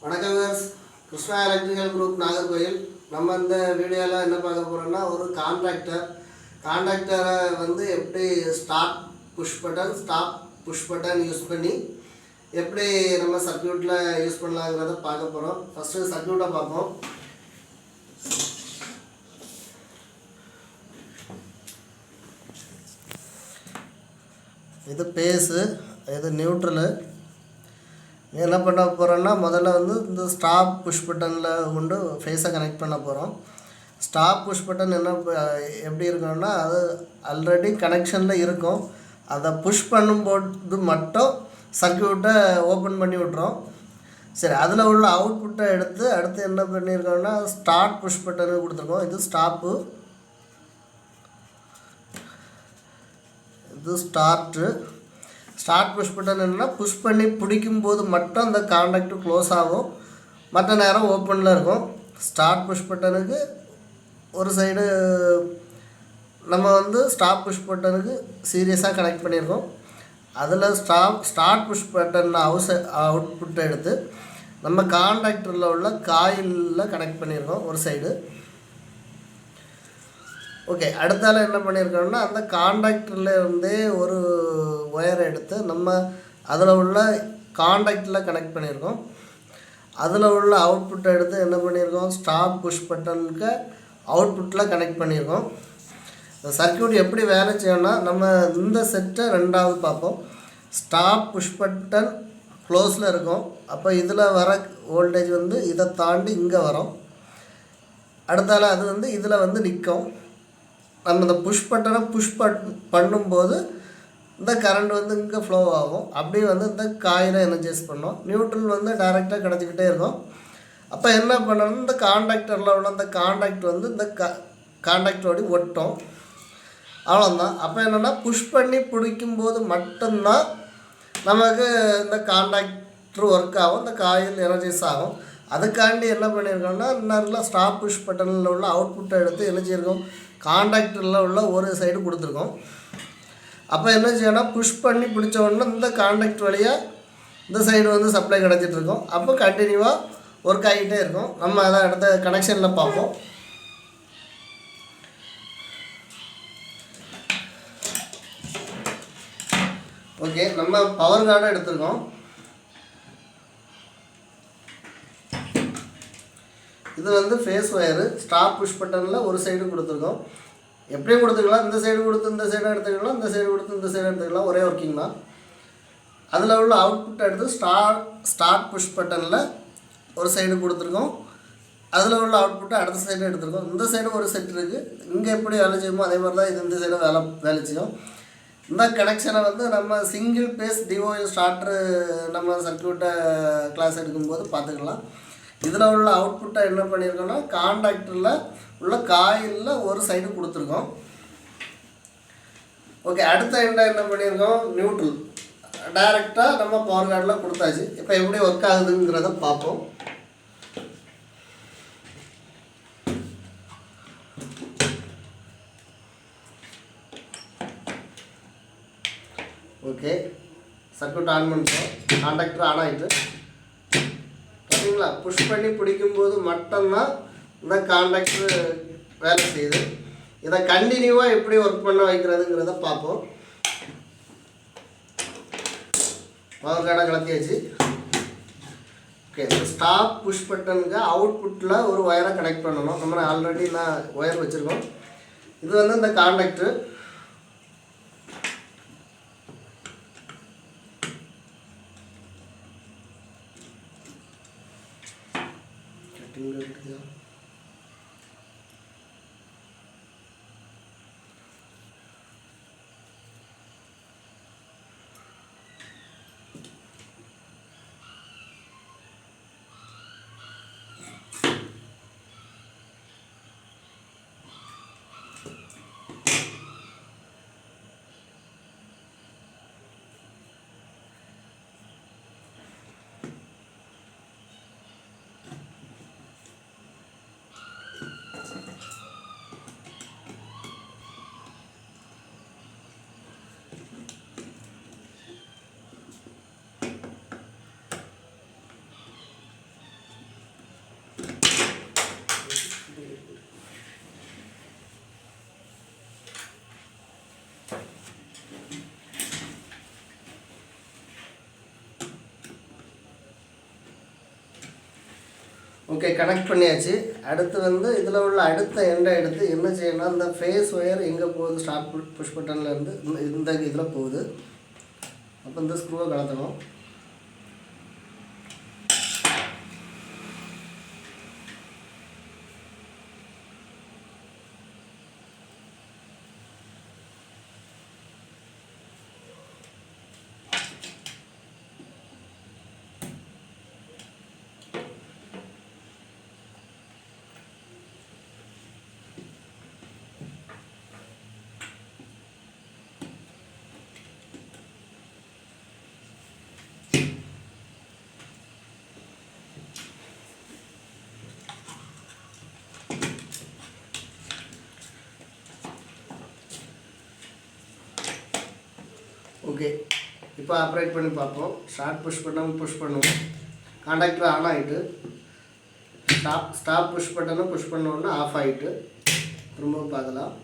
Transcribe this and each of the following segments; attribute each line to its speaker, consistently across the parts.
Speaker 1: வணக்கம் viewers, Krishna electrical group Nagercoil. நம்ம இந்த வீடியோவில் என்ன பார்க்க போகிறோம்னா, ஒரு கான்ட்ராக்டரை வந்து எப்படி start push button, stop push button use பண்ணி எப்படி நம்ம சர்க்யூட்டில் யூஸ் பண்ணலாங்கிறத பார்க்க போகிறோம். ஃபஸ்ட்டு சர்க்யூட்டை பார்ப்போம். இது பேஸு, இது நியூட்ரலு. என்ன பண்ண போகிறோன்னா, முதல்ல வந்து இந்த ஸ்டாப் புஷ் பட்டனில் கொண்டு ஃபேஸை கனெக்ட் பண்ண போகிறோம். ஸ்டாப் புஷ் பட்டன் எப்படி இருக்கணும்னா, அது ஆல்ரெடி கனெக்ஷனில் இருக்கும். அதை புஷ் பண்ணும்போது மட்டும் சர்க்யூட்டை ஓப்பன் பண்ணி விட்றோம். சரி, அதில் உள்ள அவுட்புட்டை எடுத்து அடுத்து என்ன பண்ணியிருக்கோம்னா, ஸ்டார்ட் புஷ் பட்டனு கொடுத்துருக்கோம். இது ஸ்டாப்பு, இது ஸ்டார்ட்டு. ஸ்டார்ட் புஷ் பட்டன் என்னென்னா, புஷ் பண்ணி பிடிக்கும்போது மட்டும் அந்த கான்டாக்ட் க்ளோஸ் ஆகும், மற்ற நேரம் ஓப்பனில் இருக்கும். ஸ்டார்ட் புஷ் பட்டனுக்கு ஒரு சைடு நம்ம வந்து ஸ்டாப் புஷ் பட்டனுக்கு சீரியஸாக கனெக்ட் பண்ணியிருக்கோம். அதில் ஸ்டார்ட் புஷ் பட்டன் அவுட்புட்டை எடுத்து நம்ம கான்டாக்டரில் உள்ள காயிலில் கனெக்ட் பண்ணியிருக்கோம் ஒரு சைடு. ஓகே, அடுத்தால என்ன பண்ணியிருக்கோம்னா, அந்த கான்டாக்டர்லேருந்தே ஒரு ஒயரை எடுத்து நம்ம அதில் உள்ள கான்டாக்டில் கனெக்ட் பண்ணியிருக்கோம். அதில் உள்ள அவுட்புட்டை எடுத்து என்ன பண்ணியிருக்கோம், ஸ்டாப் புஷ் பட்டனுக்கு அவுட்புட்டில் கனெக்ட் பண்ணியிருக்கோம். இந்த சர்க்யூட் எப்படி வேலை செய்யணும்னா, நம்ம இந்த செட்டை ரெண்டாவது பார்ப்போம். ஸ்டாப் புஷ் பட்டன் க்ளோஸில் இருக்கும். அப்போ இதில் வர வோல்டேஜ் வந்து இதை தாண்டி இங்கே வரும். அடுத்தால அது வந்து இதில் வந்து நிற்கும். நம்ம இந்த புஷ் பட்டனை பண்ணும்போது இந்த கரண்ட் வந்து இங்கே ஃப்ளோ ஆகும். அப்படியே வந்து இந்த காயிலை எனர்ஜைஸ் பண்ணோம். நியூட்ரல் வந்து டைரெக்டாக கிடச்சிக்கிட்டே இருக்கும். அப்போ என்ன பண்ணணும், இந்த கான்டாக்டரில் உள்ள அந்த கான்டாக்ட் வந்து இந்த கான்டாக்டரோடு ஒட்டும். அவ்வளோதான். அப்போ என்னென்னா, புஷ் பண்ணி பிடிக்கும்போது மட்டும்தான் நமக்கு இந்த கான்டாக்டர் ஒர்க் ஆகும், இந்த காயில் எனர்ஜைஸ் ஆகும். அதுக்காண்டி என்ன பண்ணியிருக்கோம்னா, இன்னும் ஸ்டாப் புஷ் பட்டனில் உள்ள அவுட்புட்டை எடுத்து என்ன செய்யிருக்கோம், கான்டாக்டரில் உள்ள ஒரு சைடு கொடுத்துருக்கோம். அப்போ என்ன செய்யணும், புஷ் பண்ணி பிடிச்ச உடனே இந்த கான்டாக்ட் வழியாக இந்த சைடு வந்து சப்ளை கிடச்சிட்ருக்கோம். அப்போ கண்டினியூவாக ஒர்க் ஆகிட்டே இருக்கும். நம்ம அதை அடுத்த கனெக்ஷனில் பார்ப்போம். ஓகே, நம்ம பவர் கார்டை எடுத்துருக்கோம். இது வந்து ஃபேஸ் ஒயரு. ஸ்டாப் புஷ் பட்டனில் ஒரு சைடு கொடுத்துருக்கோம். எப்படியும் கொடுத்துக்கலாம், இந்த சைடு கொடுத்து இந்த சைடு எடுத்துக்கலாம், இந்த சைடு கொடுத்து இந்த சைடு எடுத்துக்கலாம், ஒரே ஒர்க்கிங் தான். அதில் உள்ள அவுட்புட் எடுத்து ஸ்டார்ட் புஷ் பட்டனில் ஒரு சைடு கொடுத்துருக்கோம். அதில் உள்ள அவுட்புட்டை அடுத்த சைடு எடுத்துருக்கோம். இந்த சைடு ஒரு செட் இருக்குது. இங்கே எப்படி வேலை செய்யுமோ அதே மாதிரி தான் இது இந்த சைடு வேலை செய்யும். இந்த கனெக்ஷனை வந்து நம்ம சிங்கிள் பேஸ் டிஓஎல் ஸ்டார்ட்ரு நம்ம சர்க்யூட்டை கிளாஸ் எடுக்கும்போது பார்த்துக்கலாம். இதில் உள்ள அவுட்புட்டை என்ன பண்ணியிருக்கோம்னா, கான்டாக்டரில் உள்ள காயிலில் ஒரு சைடு கொடுத்துருக்கோம். ஓகே, அடுத்த என்ன பண்ணியிருக்கோம், நியூட்ரல் டைரெக்டாக நம்ம பவர் கார்டில் கொடுத்தாச்சு. இப்போ எப்படி ஒர்க் ஆகுதுங்கிறத பார்ப்போம். ஓகே, சர்க்யூட் ஆன் பண்ணிட்டோம். கான்டாக்டர் ஆன் ஆகிட்டு பார்த்தீங்களா, புஷ் பண்ணி பிடிக்கும்போது மட்டும்தான் இந்த கான்டாக்டர் வேலை செய்யுது. இதை கண்டினியூவாக எப்படி ஒர்க் பண்ண வைக்கிறதுங்கிறத பார்ப்போம். பவர் கார்டை கலத்தியாச்சு. ஓகே, ஸ்டாப் புஷ் பட்டனுக்கு அவுட்புட்டில் ஒரு ஒயரை கனெக்ட் பண்ணணும். நம்ம ஆல்ரெடி நான் ஒயர் வச்சுருக்கோம். இது வந்து இந்த கான்டாக்டர். ஓகே, கனெக்ட் பண்ணியாச்சு. அடுத்து வந்து இதில் உள்ள அடுத்த எண்டை எடுத்து என்ன செய்யணும்னா, இந்த ஃபேஸ் ஒயர் எங்கே போகுது, ஸ்டார்ட் புஷ் பட்டன்லேருந்து இந்த இதில் போகுது. அப்போ இந்த ஸ்க்ரூவை கலத்தணும். ஓகே, இப்போ ஆப்ரேட் பண்ணி பார்ப்போம். ஸ்டார்ட் புஷ் பண்ணுவோம். காண்டாக்டர் ஆன் ஆகிட்டு, ஸ்டாப் புஷ் பட்டனும் புஷ் பண்ணோன்னா ஆஃப் ஆகிட்டு. திரும்பவும் பார்க்கலாம்.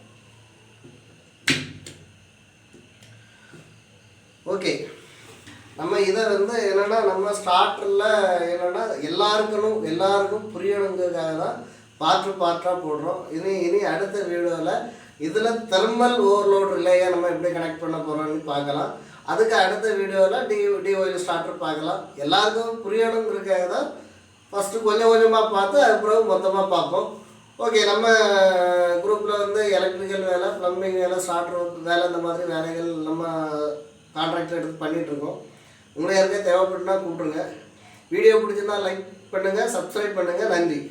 Speaker 1: ஓகே, நம்ம இதை வந்து என்னென்னா, நம்ம ஸ்டார்டரில் என்னென்னா எல்லாருக்கும் புரியணுங்கிறதுக்காக தான் பார்ட்டாக போடுறோம். இனி அடுத்த வீடியோவில் இதில் தெர்மல் ஓவர்லோட் ரிலேயை நம்ம எப்படி கனெக்ட் பண்ண போகிறோம்னு பார்க்கலாம். அதுக்கு அடுத்த வீடியோவில் டிஒயில் ஸ்டார்டர் பார்க்கலாம். எல்லாருக்கும் புரியணுங்கிறதுக்காக தான் ஃபஸ்ட்டு கொஞ்சம் கொஞ்சமாக பார்த்து அதுக்கப்புறம் மொத்தமாக பார்ப்போம். ஓகே, நம்ம குரூப்பில் வந்து எலக்ட்ரிக்கல் வேலை, ப்ளம்பிங் வேலை, ஸ்டார்டர் வேலை, இந்த மாதிரி வேலைகள் நம்ம கான்ட்ராக்டர் எடுத்து பண்ணிகிட்ருக்கோம். உங்களுக்கு யாருக்கே தேவைப்பட்டுனா கூப்பிட்ருங்க. வீடியோ பிடிச்சிருந்தா லைக் பண்ணுங்கள், சப்ஸ்கிரைப் பண்ணுங்கள். நன்றி.